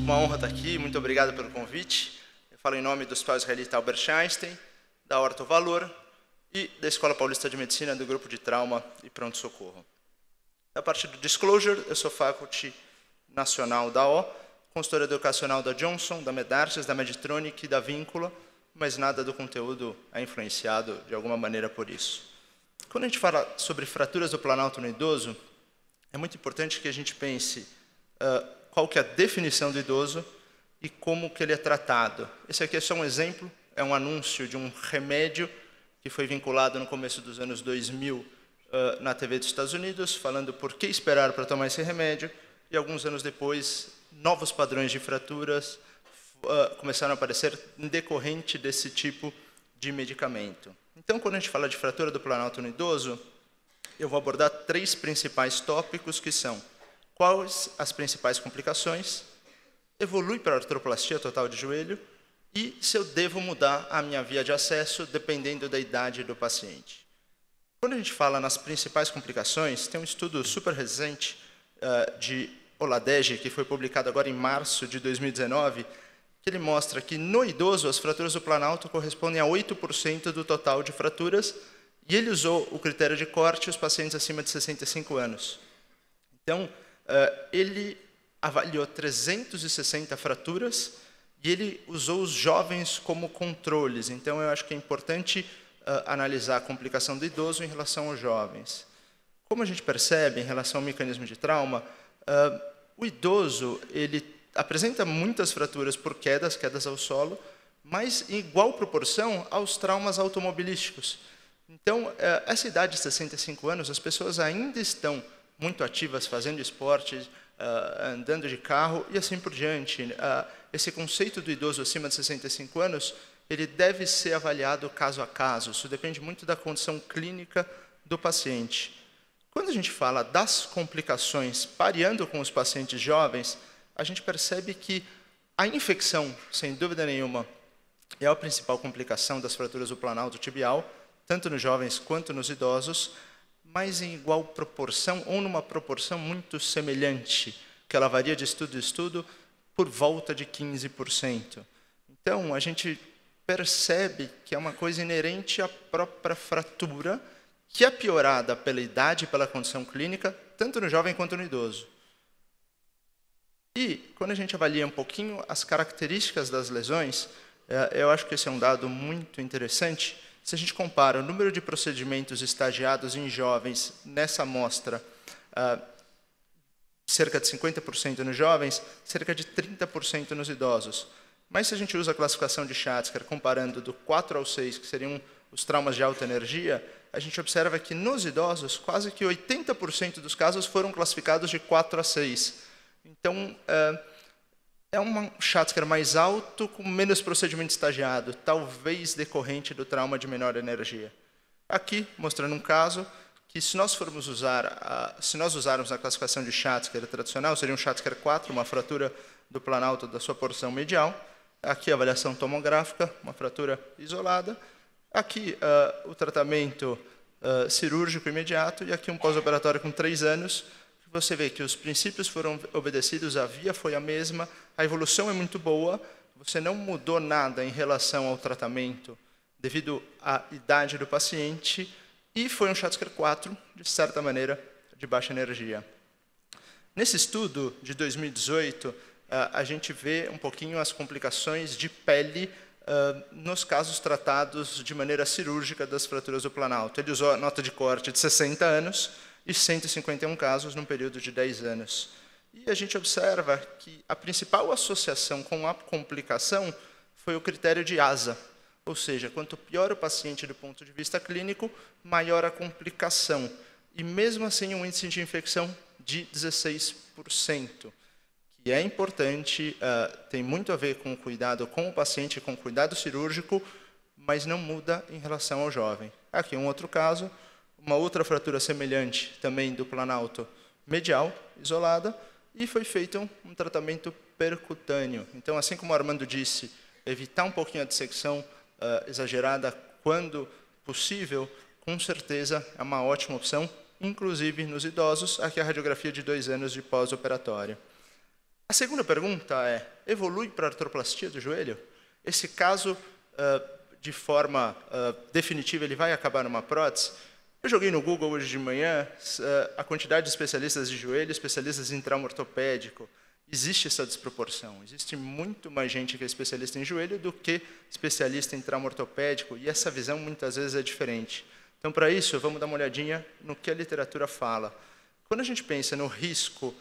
uma honra estar aqui, muito obrigado pelo convite. Eu falo em nome do Hospital Israelita Albert Einstein, da Orto Valor e da Escola Paulista de Medicina do Grupo de Trauma e Pronto-Socorro. Da parte do Disclosure, eu sou faculty nacional da O, consultora educacional da Johnson, da Medartis, da Meditronic e da Víncula, mas nada do conteúdo é influenciado de alguma maneira por isso. Quando a gente fala sobre fraturas do planalto no idoso, é muito importante que a gente pense qual que é a definição do idoso e como que ele é tratado. Esse aqui é só um exemplo, é um anúncio de um remédio que foi vinculado no começo dos anos 2000 na TV dos Estados Unidos, falando por que esperar para tomar esse remédio, e alguns anos depois, novos padrões de fraturas começaram a aparecer em decorrente desse tipo de medicamento. Então, quando a gente fala de fratura do planalto no idoso, eu vou abordar 3 principais tópicos, que são: quais as principais complicações, evolui para a artroplastia total de joelho, e se eu devo mudar a minha via de acesso, dependendo da idade do paciente. Quando a gente fala nas principais complicações, tem um estudo super recente de Oladege, que foi publicado agora em março de 2019, que ele mostra que no idoso as fraturas do planalto correspondem a 8% do total de fraturas, e ele usou o critério de corte os pacientes acima de 65 anos. Então, ele avaliou 360 fraturas e ele usou os jovens como controles. Então, eu acho que é importante analisar a complicação do idoso em relação aos jovens. Como a gente percebe em relação ao mecanismo de trauma, o idoso ele apresenta muitas fraturas por quedas ao solo, mas em igual proporção aos traumas automobilísticos. Então, essa idade de 65 anos, as pessoas ainda estão muito ativas, fazendo esporte, andando de carro e assim por diante. Esse conceito do idoso acima de 65 anos, ele deve ser avaliado caso a caso. Isso depende muito da condição clínica do paciente. Quando a gente fala das complicações pareando com os pacientes jovens, a gente percebe que a infecção, sem dúvida nenhuma, é a principal complicação das fraturas do planalto tibial, tanto nos jovens quanto nos idosos, mas em igual proporção, ou numa proporção muito semelhante, que ela varia de estudo em estudo, por volta de 15%. Então, a gente percebe que é uma coisa inerente à própria fratura, que é piorada pela idade e pela condição clínica, tanto no jovem quanto no idoso. E, quando a gente avalia um pouquinho as características das lesões, eu acho que esse é um dado muito interessante. Se a gente compara o número de procedimentos estagiados em jovens nessa amostra, cerca de 50% nos jovens, cerca de 30% nos idosos. Mas se a gente usa a classificação de Schatzker, comparando do 4 ao 6, que seriam os traumas de alta energia, a gente observa que nos idosos, quase que 80% dos casos foram classificados de 4 a 6. Então, é um Schatzker mais alto, com menos procedimento estagiado, talvez decorrente do trauma de menor energia. Aqui, mostrando um caso que, se nós usarmos a classificação de Schatzker tradicional, seria um Schatzker 4, uma fratura do planalto da sua porção medial. Aqui, a avaliação tomográfica, uma fratura isolada. Aqui, o tratamento cirúrgico imediato, e aqui um pós-operatório com 3 anos. Você vê que os princípios foram obedecidos, a via foi a mesma, a evolução é muito boa, você não mudou nada em relação ao tratamento devido à idade do paciente, e foi um Schatzker 4, de certa maneira, de baixa energia. Nesse estudo de 2018, a gente vê um pouquinho as complicações de pele nos casos tratados de maneira cirúrgica das fraturas do planalto. Ele usou a nota de corte de 60 anos, e 151 casos num período de 10 anos. E a gente observa que a principal associação com a complicação foi o critério de ASA, ou seja, quanto pior o paciente do ponto de vista clínico, maior a complicação. E mesmo assim, um índice de infecção de 16%, que é importante, tem muito a ver com o cuidado com o paciente, com o cuidado cirúrgico, mas não muda em relação ao jovem. Aqui um outro caso, uma outra fratura semelhante também do planalto medial, isolada, e foi feito um tratamento percutâneo. Então, assim como o Armando disse, evitar um pouquinho a dissecção exagerada quando possível, com certeza é uma ótima opção, inclusive nos idosos. Aqui a radiografia de 2 anos de pós-operatório. A segunda pergunta é, evolui para artroplastia do joelho? Esse caso, de forma definitiva, ele vai acabar numa prótese? Eu joguei no Google hoje de manhã a quantidade de especialistas de joelho, especialistas em trauma ortopédico. Existe essa desproporção. Existe muito mais gente que é especialista em joelho do que especialista em trauma ortopédico, e essa visão muitas vezes é diferente. Então, para isso, vamos dar uma olhadinha no que a literatura fala. Quando a gente pensa no risco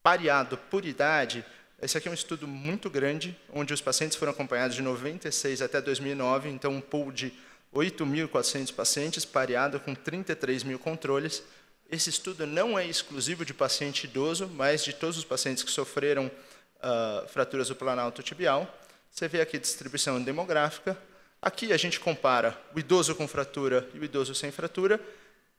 pareado por idade, esse aqui é um estudo muito grande, onde os pacientes foram acompanhados de 96 até 2009, então um pool de 8.400 pacientes, pareado com 33 mil controles. Esse estudo não é exclusivo de paciente idoso, mas de todos os pacientes que sofreram fraturas do planalto tibial. Você vê aqui a distribuição demográfica. Aqui a gente compara o idoso com fratura e o idoso sem fratura,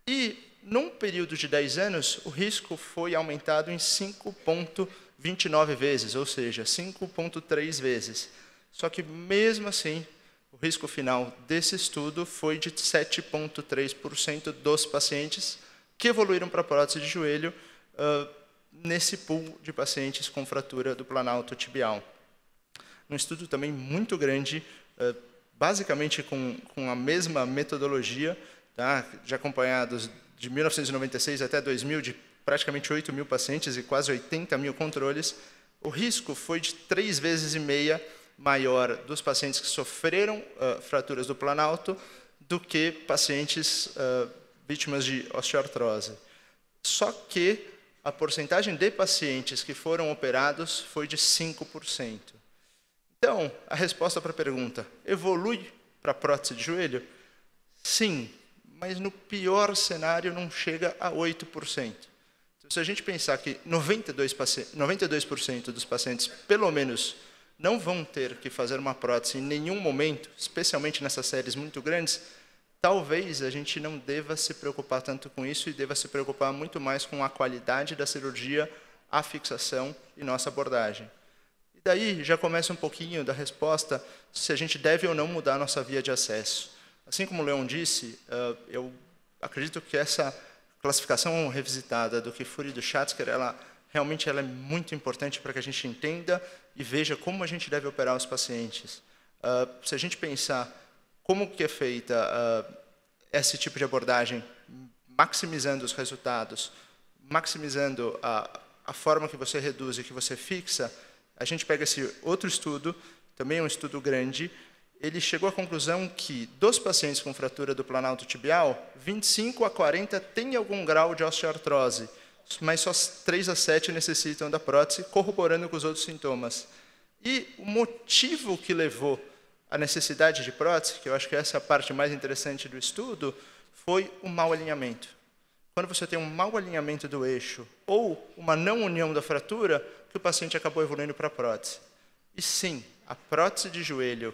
e num período de 10 anos, o risco foi aumentado em 5,29 vezes, ou seja, 5,3 vezes. Só que, mesmo assim, o risco final desse estudo foi de 7,3% dos pacientes que evoluíram para prótese de joelho nesse pool de pacientes com fratura do planalto tibial. Um estudo também muito grande, basicamente com a mesma metodologia, tá? Já acompanhados de 1996 até 2000, de praticamente 8 mil pacientes e quase 80 mil controles. O risco foi de 3,5 vezes maior dos pacientes que sofreram fraturas do planalto do que pacientes vítimas de osteoartrose. Só que a porcentagem de pacientes que foram operados foi de 5%. Então, a resposta para a pergunta, evolui para prótese de joelho? Sim, mas no pior cenário não chega a 8%. Então, se a gente pensar que 92% dos pacientes, pelo menos, não vão ter que fazer uma prótese em nenhum momento, especialmente nessas séries muito grandes, talvez a gente não deva se preocupar tanto com isso e deva se preocupar muito mais com a qualidade da cirurgia, a fixação e nossa abordagem. E daí já começa um pouquinho da resposta se a gente deve ou não mudar a nossa via de acesso. Assim como o Leon disse, eu acredito que essa classificação revisitada do Kifuri e do Schatzker, realmente ela é muito importante para que a gente entenda e veja como a gente deve operar os pacientes. Se a gente pensar como que é feita esse tipo de abordagem, maximizando os resultados, maximizando a forma que você reduz e que você fixa, a gente pega esse outro estudo, também é um estudo grande, ele chegou à conclusão que dos pacientes com fratura do planalto tibial, 25 a 40 têm algum grau de osteoartrose, mas só 3 a 7 necessitam da prótese, corroborando com os outros sintomas. E o motivo que levou à necessidade de prótese, que eu acho que essa é a parte mais interessante do estudo, foi o mau alinhamento. Quando você tem um mau alinhamento do eixo ou uma não união da fratura, que o paciente acabou evoluindo para a prótese. E sim, a prótese de joelho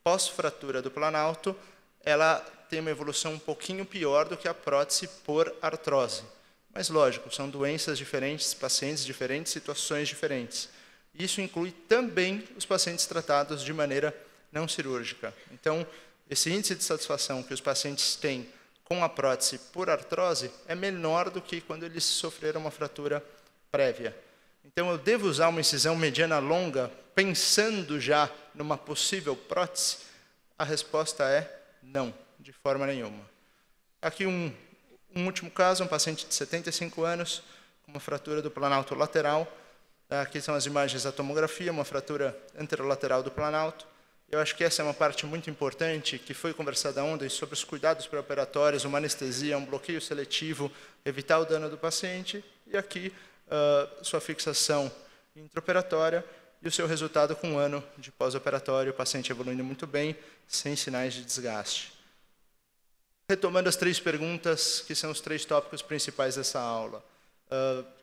pós-fratura do planalto, ela tem uma evolução um pouquinho pior do que a prótese por artrose. Mas, lógico, são doenças diferentes, pacientes diferentes, situações diferentes. Isso inclui também os pacientes tratados de maneira não cirúrgica. Então, esse índice de satisfação que os pacientes têm com a prótese por artrose é menor do que quando eles sofreram uma fratura prévia. Então, eu devo usar uma incisão mediana longa pensando já numa possível prótese? A resposta é não, de forma nenhuma. Aqui um último caso, um paciente de 75 anos, com uma fratura do planalto lateral. Aqui são as imagens da tomografia, uma fratura anterolateral do planalto. Eu acho que essa é uma parte muito importante, que foi conversada ontem, sobre os cuidados pré-operatórios, uma anestesia, um bloqueio seletivo, evitar o dano do paciente. E aqui, sua fixação intraoperatória e o seu resultado com 1 ano de pós-operatório, o paciente evoluindo muito bem, sem sinais de desgaste. Retomando as 3 perguntas, que são os 3 tópicos principais dessa aula.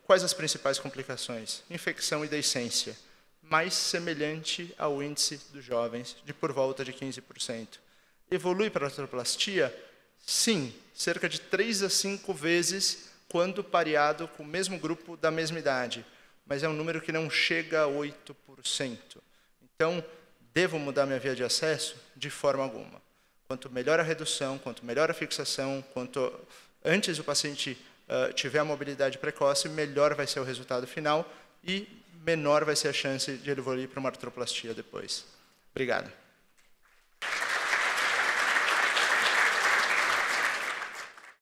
Quais as principais complicações? Infecção e deiscência, mais semelhante ao índice dos jovens, de por volta de 15%. Evolui para a artroplastia? Sim, cerca de 3 a 5 vezes quando pareado com o mesmo grupo da mesma idade, mas é um número que não chega a 8%. Então, devo mudar minha via de acesso? De forma alguma. Quanto melhor a redução, quanto melhor a fixação, quanto antes o paciente tiver a mobilidade precoce, melhor vai ser o resultado final, e menor vai ser a chance de ele evoluir para uma artroplastia depois. Obrigado.